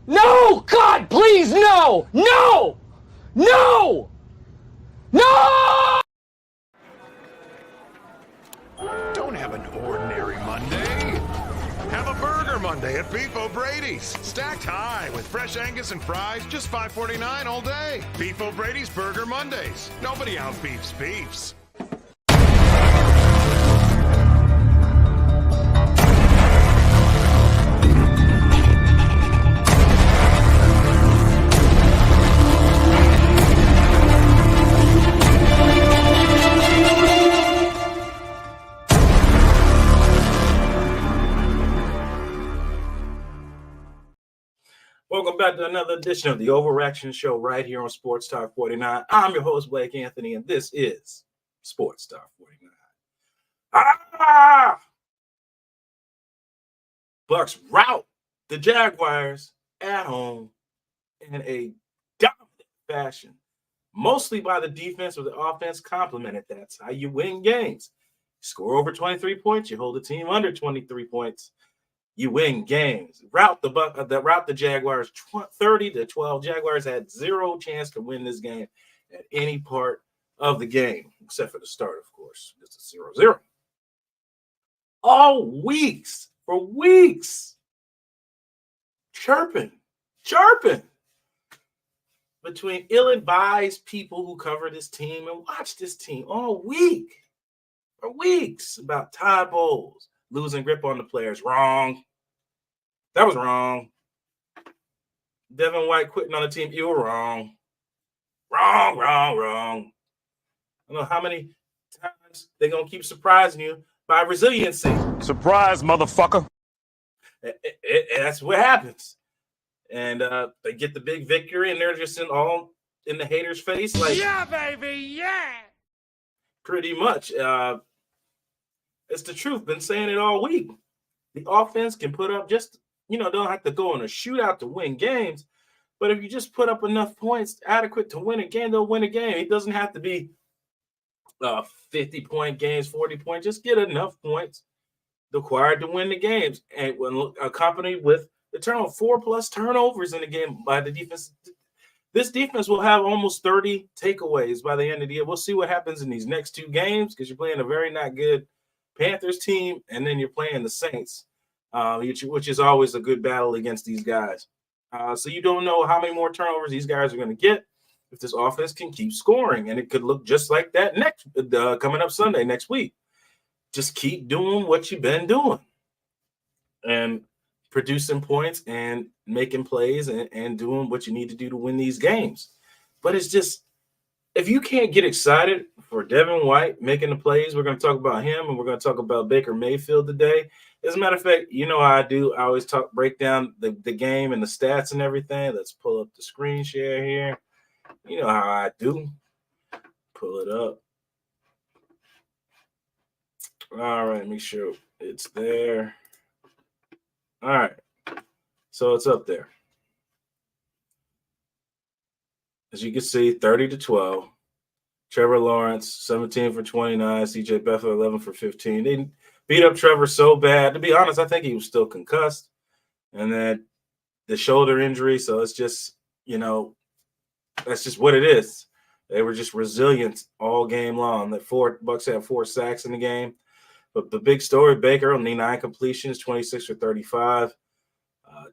No! God, please, no! No! No! No! Don't have an ordinary Monday. Have a burger Monday at Bradys. Stacked high with fresh Angus and fries, just $5.49 all day. Bradys Burger Mondays. Nobody outbeefs beefs. Welcome back to another edition of the Overreaction Show right here on Sports Talk 49. I'm your host, Blake Anthony, and this is Sports Talk 49. Bucs rout the Jaguars at home in a dominant fashion, mostly by the defense or the offense complemented. That's how you win games. You score over 23 points, you hold the team under 23 points. You win games. Rout the Jaguars 30-12. Jaguars had zero chance to win this game at any part of the game, except for the start, of course. It's a 0-0. All for weeks, chirping between ill-advised people who cover this team and watch this team all week, for weeks, about Todd Bowles losing grip on the players. Wrong. That was wrong. Devin White quitting on the team. You were wrong. Wrong. I don't know how many times they're going to keep surprising you by resiliency. Surprise, motherfucker. That's what happens. And they get the big victory, and they're just all in the haters' face. Like, yeah, baby, yeah. Pretty much. It's the truth. Been saying it all week. The offense can put up just, don't have to go in a shootout to win games. But if you just put up enough points adequate to win a game, they'll win a game. It doesn't have to be 50-point games, 40 points. Just get enough points required to win the games. And when accompanied with the turnover, 4+ turnovers in the game by the defense. This defense will have almost 30 takeaways by the end of the year. We'll see what happens in these next two games because you're playing a very not good Panthers team, and then you're playing the Saints, which is always a good battle against these guys. So you don't know how many more turnovers these guys are going to get if this offense can keep scoring, and it could look just like that coming up Sunday next week. Just keep doing what you've been doing and producing points and making plays and doing what you need to do to win these games. But it's just, if you can't get excited for Devin White making the plays, we're going to talk about him, and we're going to talk about Baker Mayfield today. As a matter of fact, you know how I do. I always break down the game and the stats and everything. Let's pull up the screen share here. You know how I do. Pull it up. All right, make sure it's there. All right. So it's up there. As you can see, 30-12. Trevor Lawrence, 17 for 29. C.J. Beathard, 11 for 15. They beat up Trevor so bad. To be honest, I think he was still concussed. And then the shoulder injury. So it's just, that's just what it is. They were just resilient all game long. The Bucs had 4 sacks in the game. But the big story, Baker, only 9 completions, 26 for 35.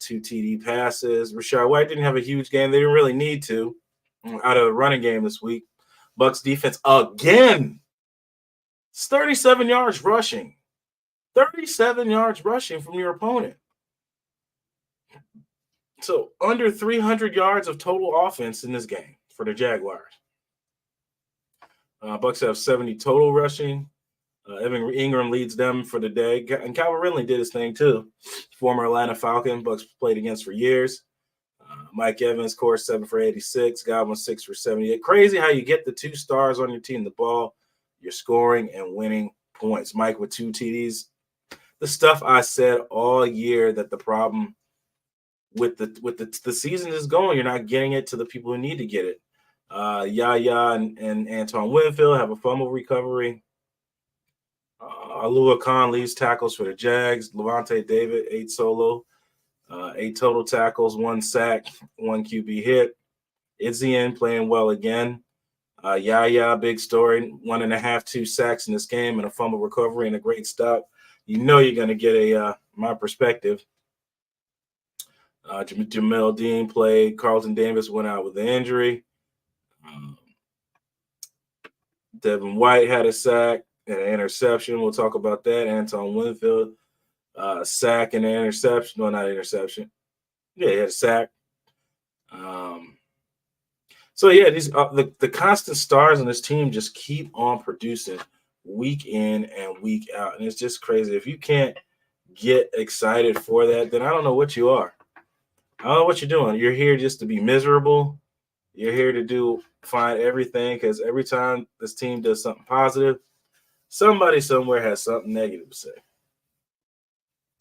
2 TD passes. Rashad White didn't have a huge game. They didn't really need to out of the running game this week. Bucs defense again. It's 37 yards rushing. 37 yards rushing from your opponent. So under 300 yards of total offense in this game for the Jaguars. Bucs have 70 total rushing. Evan Ingram leads them for the day. And Calvin Ridley did his thing too. Former Atlanta Falcon, Bucs played against for years. Mike Evans, of course, 7 for 86. Godwin, 6 for 78. Crazy how you get the 2 stars on your team, the ball, you're scoring and winning points. Mike with 2 TDs. The stuff I said all year that the problem with the season is going, you're not getting it to the people who need to get it. Yaya and Antoine Winfield have a fumble recovery. Alua Khan leads tackles for the Jags. Levante David, 8 solo. 8 total tackles, 1 sack, 1 QB hit. Izzian playing well again. Yaya, big story, 1.5, 2 sacks in this game and a fumble recovery and a great stop. You know you're going to get a my perspective. Jamel Dean played. Carlton Davis went out with an injury. Devin White had a sack and an interception. We'll talk about that. Anton Winfield, sack and an interception. No, not interception. Yeah, he had a sack. So yeah, these the constant stars on this team just keep on producing week in and week out, and it's just crazy. If you can't get excited for that, then I don't know what you are. I don't know what you're doing. You're here just to be miserable. You're here to find everything, because every time this team does something positive, somebody somewhere has something negative to say.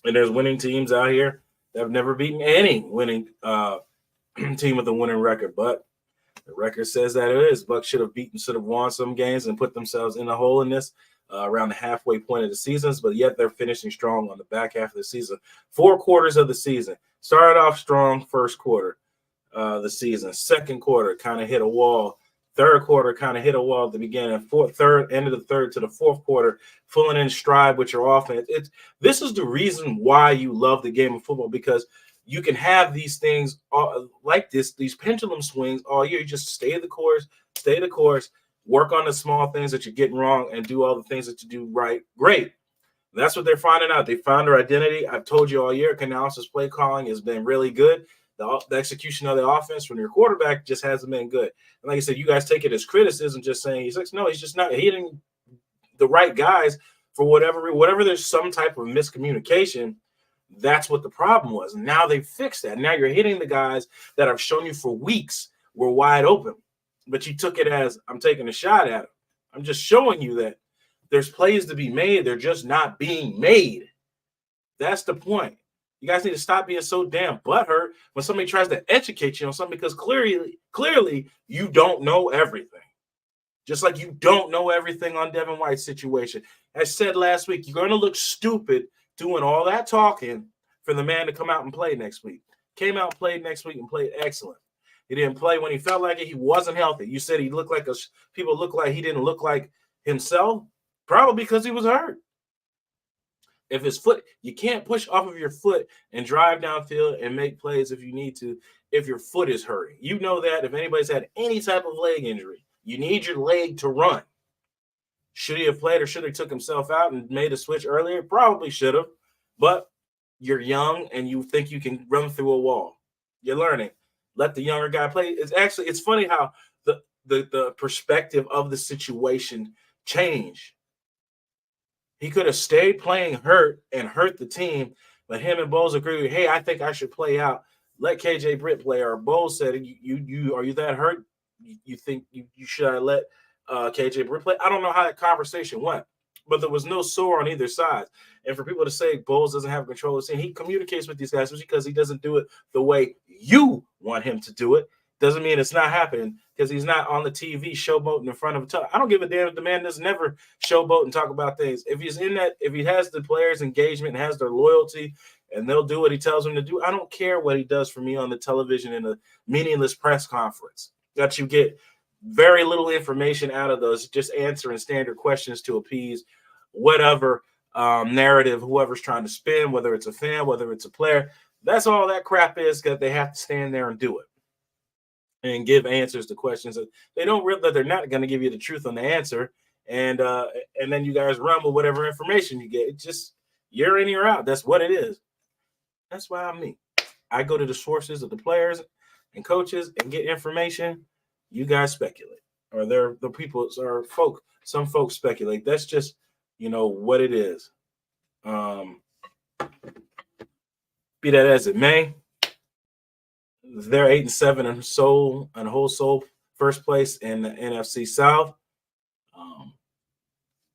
And there's winning teams out here that have never beaten any winning team with a winning record, but the record says that it is. Bucs should have won some games and put themselves in a hole in this around the halfway point of the seasons, but yet they're finishing strong on the back half of the season. 4 quarters of the season. Started off strong first quarter the season. Second quarter kind of hit a wall. Third quarter kind of hit a wall at the beginning. End of the third to the fourth quarter, pulling in stride with your offense. This is the reason why you love the game of football, because you can have these things like this, these pendulum swings all year. You just stay the course, work on the small things that you're getting wrong, and do all the things that you do right. Great. That's what they're finding out. They found their identity. I've told you all year, Canales' play calling has been really good. The execution of the offense from your quarterback just hasn't been good. And like I said, you guys take it as criticism, just saying he's like, no, he's just not hitting the right guys for whatever there's some type of miscommunication. That's what the problem was. And now they've fixed that. Now you're hitting the guys that I've shown you for weeks were wide open. But you took it as, I'm taking a shot at them. I'm just showing you that there's plays to be made. They're just not being made. That's the point. You guys need to stop being so damn butthurt when somebody tries to educate you on something, because clearly you don't know everything. Just like you don't know everything on Devin White's situation. As said last week, you're going to look stupid doing all that talking for the man to come out and play next week. Came out and played next week and played excellent. He didn't play when he felt like it. He wasn't healthy. You said he looked like people look like he didn't look like himself, probably because he was hurt. If his foot, you can't push off of your foot and drive downfield and make plays if you need to, if your foot is hurting. You know that if anybody's had any type of leg injury, you need your leg to run. Should he have played, or should he took himself out and made a switch earlier? Probably should have, but you're young and you think you can run through a wall. You're learning. Let the younger guy play. It's funny how the perspective of the situation changed. He could have stayed playing hurt and hurt the team, but him and Bowles agreed, hey, I think I should play out. Let KJ Britt play. Or Bowles said, are you that hurt? You think you should let KJ Britt play? I don't know how that conversation went, but there was no sore on either side. And for people to say Bowles doesn't have control of the team, he communicates with these guys because he doesn't do it the way you want him to do it. Doesn't mean it's not happening, because he's not on the TV showboating in front of a I don't give a damn if the man does never showboat and talk about things. If he's in that, if he has the players' engagement and has their loyalty and they'll do what he tells them to do, I don't care what he does for me on the television in a meaningless press conference that you get very little information out of those, just answering standard questions to appease whatever narrative whoever's trying to spin, whether it's a fan, whether it's a player. That's all that crap is, that they have to stand there and do it and give answers to questions that they don't really, that they're not going to give you the truth on the answer. And then you guys run with whatever information you get. It's just, you're in, you're out. That's what it is. That's why I'm me. I go to the sources of the players and coaches and get information. You guys speculate, or the people or some folks speculate. That's just, what it is. Be that as it may, they're 8-7 and whole soul first place in the NFC South.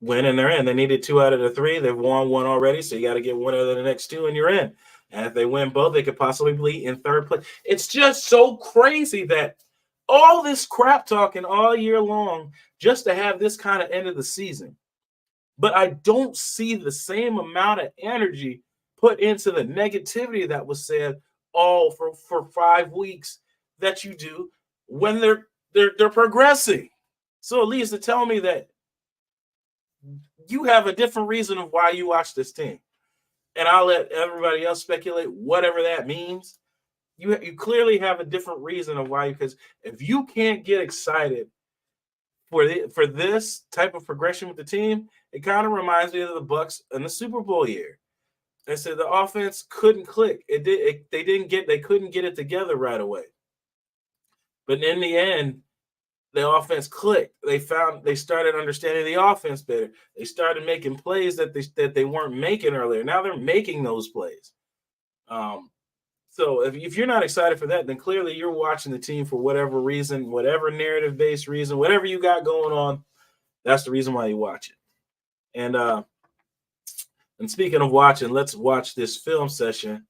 Win and they're in. They needed 2 out of the 3. They've won 1 already, so you got to get 1 out of the next 2 and you're in. And if they win both, they could possibly be in third place. It's just so crazy that all this crap talking all year long just to have this kind of end of the season. But I don't see the same amount of energy put into the negativity that was said all for 5 weeks that you do when they're progressing. So at least to tell me that you have a different reason of why you watch this team. And I'll let everybody else speculate whatever that means. You clearly have a different reason of why, because if you can't get excited for this type of progression with the team, it kind of reminds me of the Bucs in the Super Bowl year. They said the offense couldn't click. They couldn't get it together right away. But in the end, the offense clicked. They started understanding the offense better. They started making plays that they weren't making earlier. Now they're making those plays. So if you're not excited for that, then clearly you're watching the team for whatever reason, whatever narrative-based reason, whatever you got going on. That's the reason why you watch it. And speaking of watching, let's watch this film session.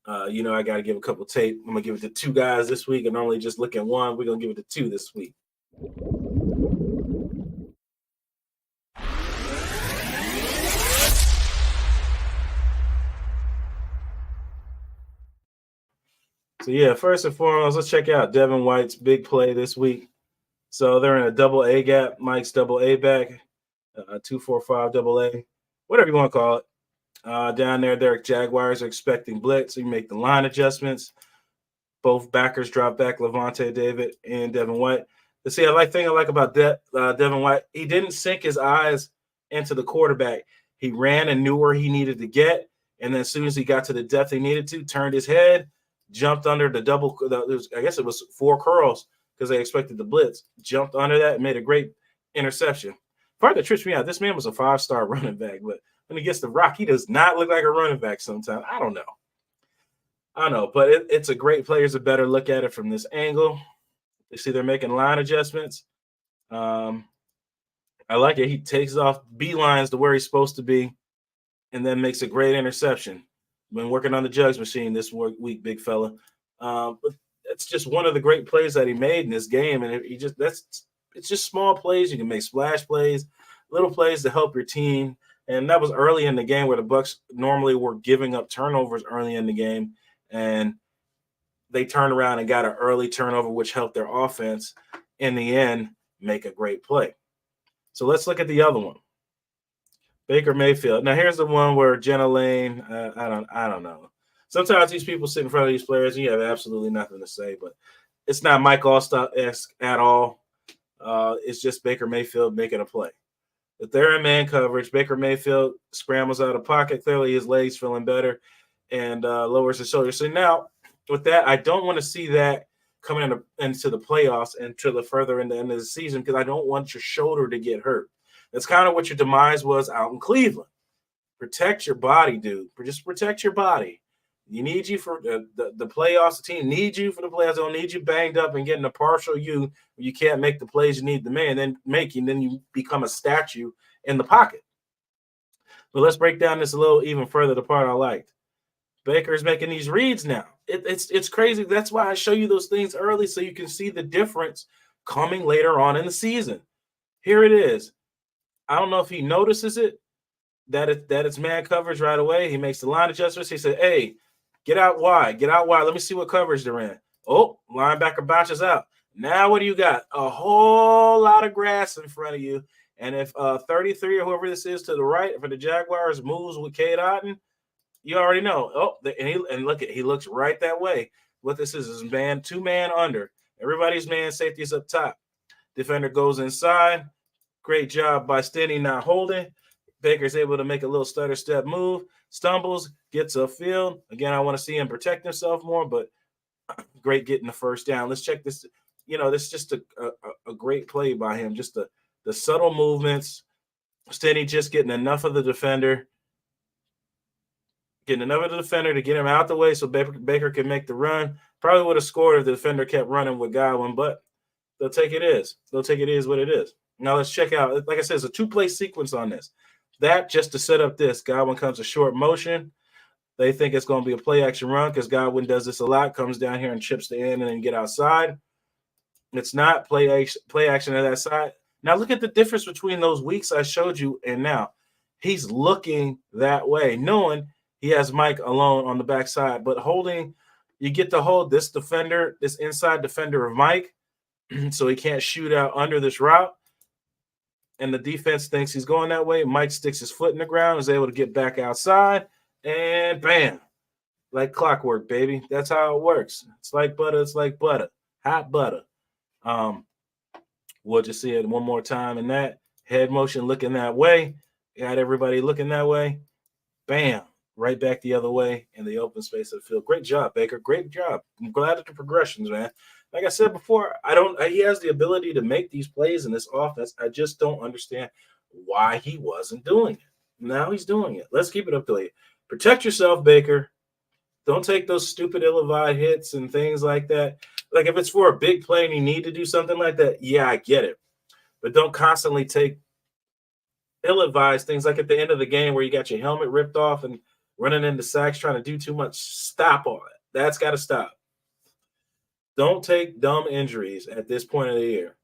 I got to give a couple tape. I'm gonna give it to 2 guys this week. I normally just look at 1. We're gonna give it to 2 this week. So yeah, first and foremost, let's check out Devin White's big play this week. So they're in a double A gap. Mike's double A back, 2-4-5 double A, whatever you want to call it. Down there, their Jaguars are expecting blitz. So you make the line adjustments. Both backers drop back, Levante David and Devin White. The thing I like about Devin White, he didn't sink his eyes into the quarterback. He ran and knew where he needed to get, and then as soon as he got to the depth he needed to, turned his head, jumped under the I guess it was 4 curls because they expected the blitz. Jumped under that and made a great interception. Part that trips me out, this man was a 5-star running back, but when he gets the rock, he does not look like a running back sometimes. I don't know, but it's a great play. Here's a better look at it from this angle. You see they're making line adjustments. I like it. He takes off beelines to where he's supposed to be and then makes a great interception. Been working on the jugs machine this week, big fella. But it's just one of the great plays that he made in this game. And it's just small plays. You can make splash plays, little plays to help your team. And that was early in the game where the Bucs normally were giving up turnovers early in the game. And they turned around and got an early turnover, which helped their offense in the end make a great play. So let's look at the other one. Baker Mayfield. Now here's the one where Jenna Lane, I don't know. Sometimes these people sit in front of these players and you have absolutely nothing to say, but it's not Mike Allstott-esque at all. It's just Baker Mayfield making a play. If they're in man coverage, Baker Mayfield scrambles out of pocket. Clearly his legs feeling better and lowers his shoulder. So now with that, I don't want to see that coming into the playoffs and to the further in the end of the season because I don't want your shoulder to get hurt. That's kind of what your demise was out in Cleveland. Protect your body, dude. Just protect your body. You need you for the playoffs. The team needs you for the playoffs. They don't need you banged up and getting a partial you can't make the plays you need to make, and then you become a statue in the pocket. But let's break down this a little even further, the part I liked. Baker's making these reads now. It's crazy. That's why I show you those things early so you can see the difference coming later on in the season. Here it is. I don't know if he notices it, that it's man coverage right away. He makes the line adjustments. He said, hey, get out wide. Let me see what coverage they're in. Oh, linebacker bounces out. Now what do you got? A whole lot of grass in front of you. And if 33 or whoever this is to the right for the Jaguars moves with Cade Otton, you already know. Oh, he looks right that way. What this is man, 2-man under. Everybody's man safety is up top. Defender goes inside. Great job by Stenny not holding. Baker's able to make a little stutter step move, stumbles, gets upfield. Again, I want to see him protect himself more, but great getting the first down. Let's check this. This is just a great play by him. Just the subtle movements. Stenny just getting enough of the defender. Getting enough of the defender to get him out the way so Baker can make the run. Probably would have scored if the defender kept running with Godwin, but they'll take it as. They'll take it as what it is. Now let's check out. Like I said, it's a 2-play sequence on this. That just to set up this. Godwin comes a short motion. They think it's going to be a play action run because Godwin does this a lot. Comes down here and chips the end and then get outside. It's not play action at that side. Now look at the difference between those weeks I showed you and now. He's looking that way, knowing he has Mike alone on the backside, but you get to hold this defender, this inside defender of Mike, so he can't shoot out under this route. And the defense thinks he's going that way. Mike sticks his foot in the ground, is able to get back outside, and bam, like clockwork, baby. That's how it works. It's like butter. It's like butter, hot butter. We'll just see it one more time in that head motion, looking that way. Got everybody looking that way. Bam. Right back the other way in the open space of the field. Great job, Baker. Great job. I'm glad at the progressions, man. Like I said before, he has the ability to make these plays in this offense. I just don't understand why he wasn't doing it. Now he's doing it. Let's keep it up to you. Protect yourself, Baker. Don't take those stupid ill-advised hits and things like that. Like if it's for a big play and you need to do something like that, yeah, I get it. But don't constantly take ill-advised things like at the end of the game where you got your helmet ripped off and running into sacks, trying to do too much. Stop all that. That's got to stop. Don't take dumb injuries at this point of the year.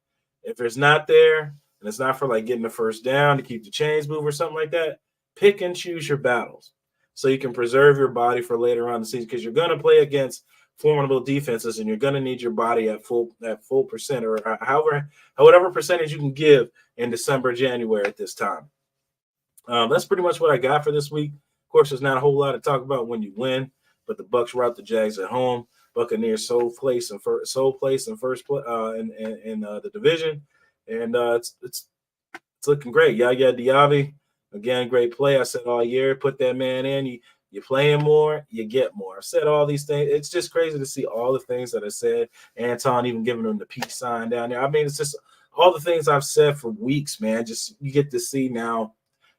If it's not there and it's not for like getting the first down to keep the chains moving or something like that, pick and choose your battles so you can preserve your body for later on in the season, because you're going to play against formidable defenses and you're going to need your body at full percent, or whatever percentage you can give in December, January at this time. That's pretty much what I got for this week. Of course, there's not a whole lot to talk about when you win, but the Bucs rout the Jags at home. Buccaneers sole place in first in the division, and it's looking great. Yaya Diaby, again, great play. I said all year, put that man in. You play him more, you get more. I've said all these things. It's just crazy to see all the things that I said. Anton even giving him the peace sign down there. I mean, it's just all the things I've said for weeks, man. Just you get to see now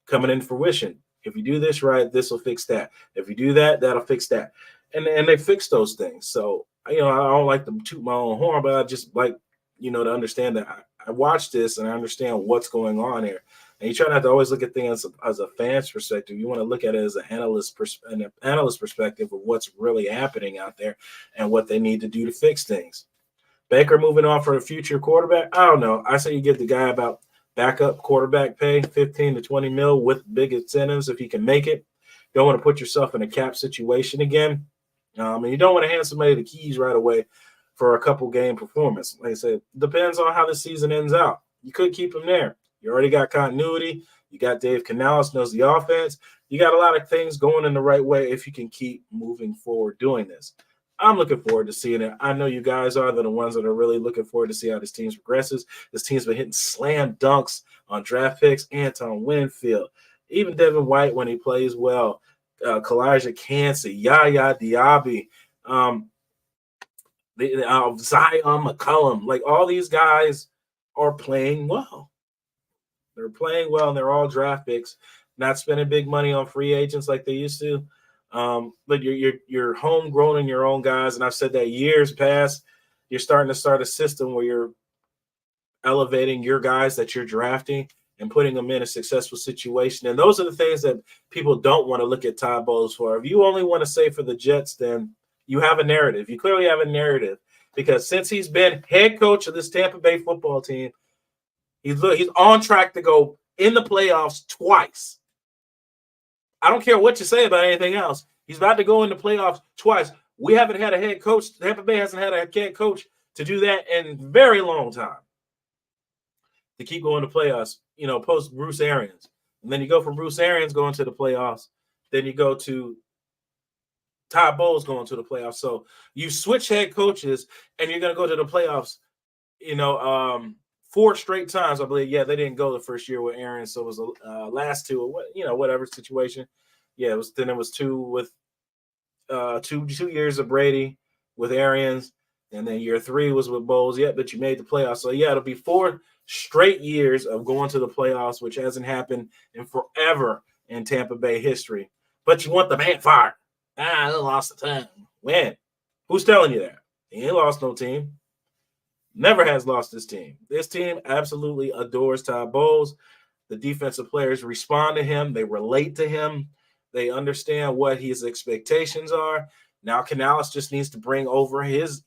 coming into fruition. If you do this right, this will fix that. If you do that, that'll fix that. And they fix those things. So, I don't like to toot my own horn, but I just like, to understand that I watch this and I understand what's going on here. And you try not to always look at things as a fan's perspective. You want to look at it as an analyst perspective of what's really happening out there and what they need to do to fix things. Baker moving on for a future quarterback. I don't know. I say you give the guy about backup quarterback pay, 15 to 20 mil with big incentives if he can make it. Don't want to put yourself in a cap situation again. And you don't want to hand somebody the keys right away for a couple game performance. Like I said, depends on how the season ends out. You could keep him there. You already got continuity. You got Dave Canales, knows the offense. You got a lot of things going in the right way if you can keep moving forward doing this. I'm looking forward to seeing it. I know you guys are the ones that are really looking forward to see how this team progresses. This team's been hitting slam dunks on draft picks. Anton Winfield, even Devin White when he plays well. Kalijah Kancey, Yaya Diaby, Zion McCollum. Like all these guys are playing well. They're playing well, and they're all draft picks. Not spending big money on free agents like they used to. But you're homegrown in your own guys, and I've said that years past. You're starting to start a system where you're elevating your guys that you're drafting and putting them in a successful situation. And those are the things that people don't want to look at Todd Bowles for. If you only want to say for the Jets, then you have a narrative. You clearly have a narrative, because since he's been head coach of this Tampa Bay football team, he's on track to go in the playoffs twice. I don't care what you say about anything else. He's about to go in the playoffs twice. We haven't had a head coach. Tampa Bay hasn't had a head coach to do that in a very long time. To keep going to playoffs, post Bruce Arians. And then you go from Bruce Arians going to the playoffs. Then you go to Todd Bowles going to the playoffs. So you switch head coaches and you're going to go to the playoffs, 4 straight times, I believe. Yeah, they didn't go the first year with Arians. So it was the last 2 or whatever situation. Yeah, it was 2 with 2 years of Brady with Arians. And then year 3 was with Bowles. Yeah, but you made the playoffs. So, yeah, it'll be 4 straight years of going to the playoffs, which hasn't happened in forever in Tampa Bay history. But you want the man fired. They lost the time. When? Who's telling you that? He ain't lost no team. Never has lost this team. This team absolutely adores Todd Bowles. The defensive players respond to him. They relate to him. They understand what his expectations are. Now Canales just needs to bring over his,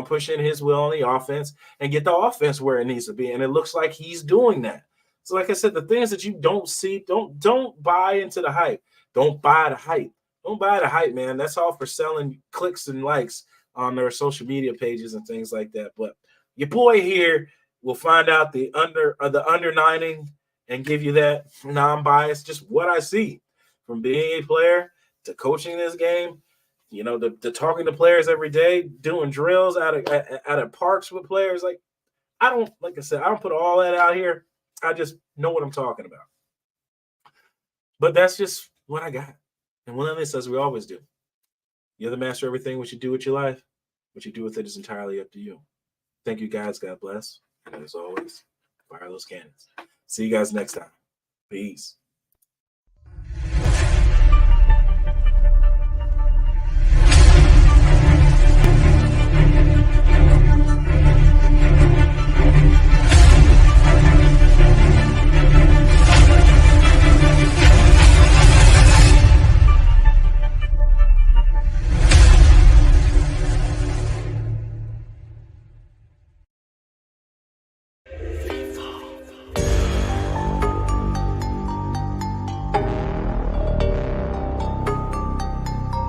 push in his will on the offense and get the offense where it needs to be. And it looks like he's doing that. So like I said, the things that you don't see, don't buy into the hype. Don't buy the hype. Don't buy the hype, man. That's all for selling clicks and likes on their social media pages and things like that. But your boy here will find out the underlining and give you that non-biased, just what I see from being a player to coaching this game. You know, the talking to players every day, doing drills out of parks with players. Like I don't put all that out here. I just know what I'm talking about. But that's just what I got. And one of this, as we always do, you're the master of everything. What you do with your life, what you do with it is entirely up to you. Thank you, guys. God bless. And as always, fire those cannons. See you guys next time. Peace.